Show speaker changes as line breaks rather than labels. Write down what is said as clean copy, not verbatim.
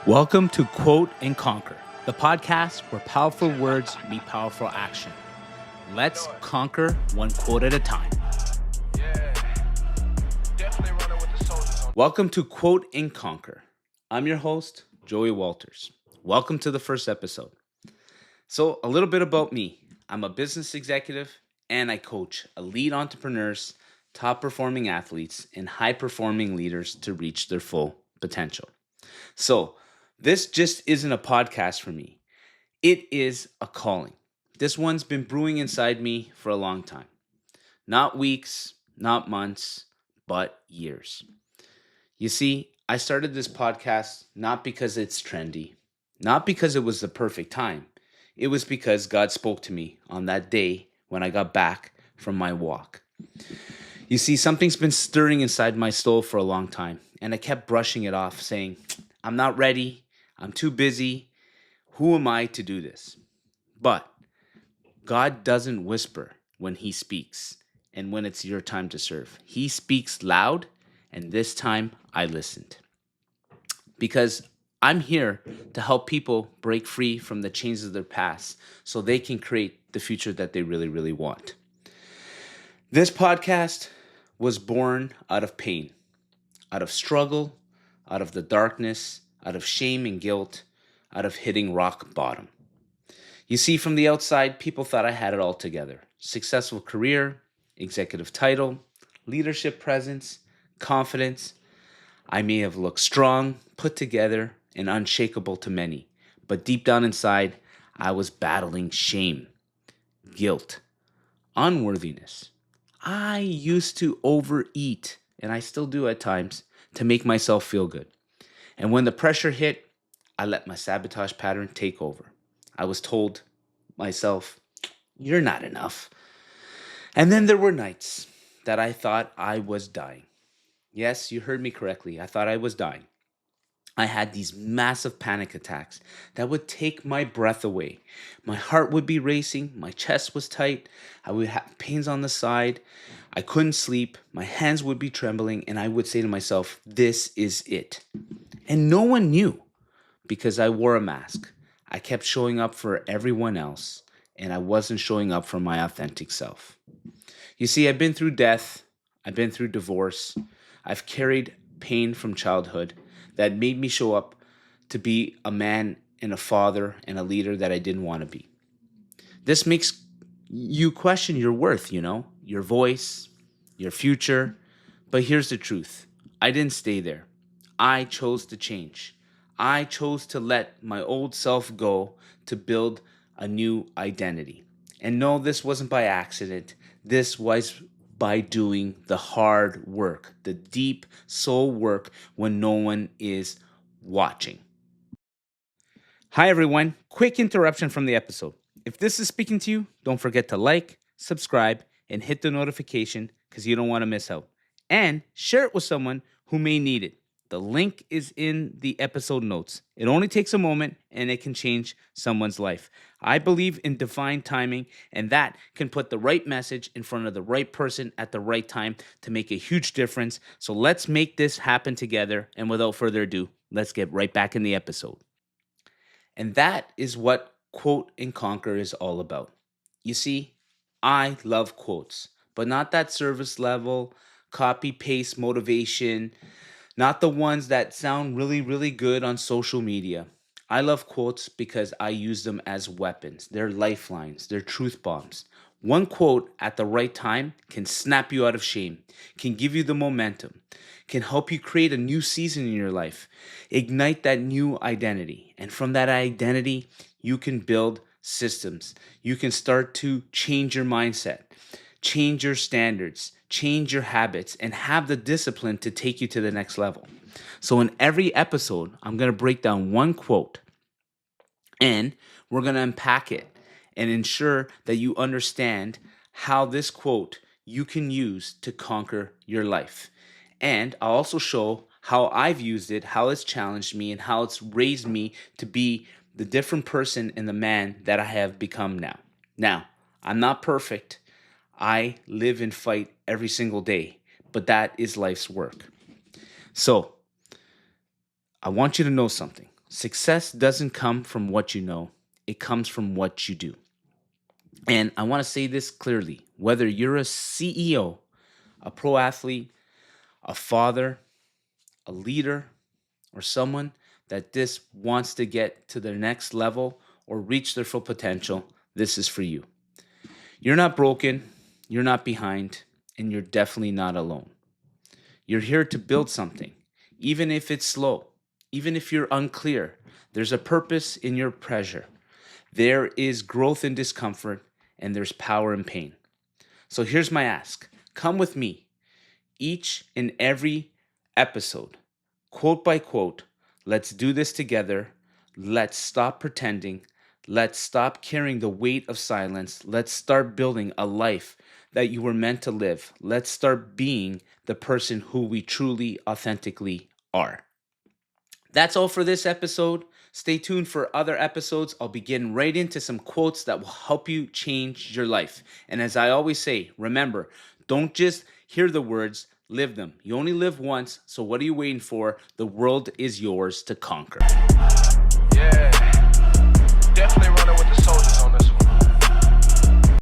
Welcome to Quote and Conquer, the podcast where powerful words meet powerful action. Let's conquer one quote at a time. Welcome to Quote and Conquer. I'm your host, Joey Walters. Welcome to the first episode. So, a little bit about me. I'm a business executive and I coach elite entrepreneurs, top performing athletes, and high performing leaders to reach their full potential. So, this just isn't a podcast for me. It is a calling. This one's been brewing inside me for a long time. Not weeks, not months, but years. You see, I started this podcast not because it's trendy, not because it was the perfect time. It was because God spoke to me on that day when I got back from my walk. You see, something's been stirring inside my soul for a long time, and I kept brushing it off, saying, I'm not ready. I'm too busy. Who am I to do this? But God doesn't whisper when He speaks and when it's your time to serve. He speaks loud, and this time I listened. Because I'm here to help people break free from the chains of their past so they can create the future that they really, really want. This podcast was born out of pain, out of struggle, out of the darkness, out of shame and guilt, out of hitting rock bottom. You see, from the outside, people thought I had it all together. Successful career, executive title, leadership presence, confidence. I may have looked strong, put together, and unshakable to many. But deep down inside, I was battling shame, guilt, unworthiness. I used to overeat, and I still do at times, to make myself feel good. And when the pressure hit, I let my sabotage pattern take over. I was told myself, you're not enough. And then there were nights that I thought I was dying. Yes, you heard me correctly. I thought I was dying. I had these massive panic attacks that would take my breath away. My heart would be racing. My chest was tight. I would have pains on the side. I couldn't sleep. My hands would be trembling. And I would say to myself, this is it. And no one knew because I wore a mask. I kept showing up for everyone else. And I wasn't showing up for my authentic self. You see, I've been through death. I've been through divorce. I've carried pain from childhood that made me show up to be a man and a father and a leader that I didn't want to be. This makes you question your worth, your voice, your future. But here's the truth. I didn't stay there. I chose to change. I chose to let my old self go to build a new identity. And no, this wasn't by accident. This was by doing the hard work, the deep soul work when no one is watching. Hi, everyone. Quick interruption from the episode. If this is speaking to you, don't forget to like, subscribe, and hit the notification because you don't want to miss out. And share it with someone who may need it. The link is in the episode notes. It only takes a moment and it can change someone's life. I believe in divine timing, and that can put the right message in front of the right person at the right time to make a huge difference. So let's make this happen together. And without further ado, let's get right back in the episode. And that is what Quote and Conquer is all about. You see, I love quotes, but not that service level, copy paste motivation. Not the ones that sound really, really good on social media. I love quotes because I use them as weapons. They're lifelines. They're truth bombs. One quote at the right time can snap you out of shame, can give you the momentum, can help you create a new season in your life, ignite that new identity. And from that identity, you can build systems. You can start to change your mindset, change your standards, change your habits, and have the discipline to take you to the next level. So in every episode, I'm going to break down one quote and we're going to unpack it and ensure that you understand how this quote you can use to conquer your life. And I'll also show how I've used it, how it's challenged me, and how it's raised me to be the different person and the man that I have become now. Now, I'm not perfect. I live and fight every single day, but that is life's work. So, I want you to know something. Success doesn't come from what you know, it comes from what you do. And I want to say this clearly, whether you're a CEO, a pro athlete, a father, a leader, or someone that this wants to get to their next level or reach their full potential, this is for you. You're not broken, you're not behind, and you're definitely not alone. You're here to build something, even if it's slow, even if you're unclear. There's a purpose in your pressure. There is growth in discomfort, and there's power in pain. So here's my ask: come with me each and every episode, quote by quote. Let's do this together. Let's stop pretending. Let's stop carrying the weight of silence. Let's start building a life that you were meant to live. Let's start being the person who we truly, authentically are. That's all for this episode. Stay tuned for other episodes. I'll be getting right into some quotes that will help you change your life. And as I always say, remember, don't just hear the words, live them. You only live once, so what are you waiting for? The world is yours to conquer.
Yeah, definitely running with the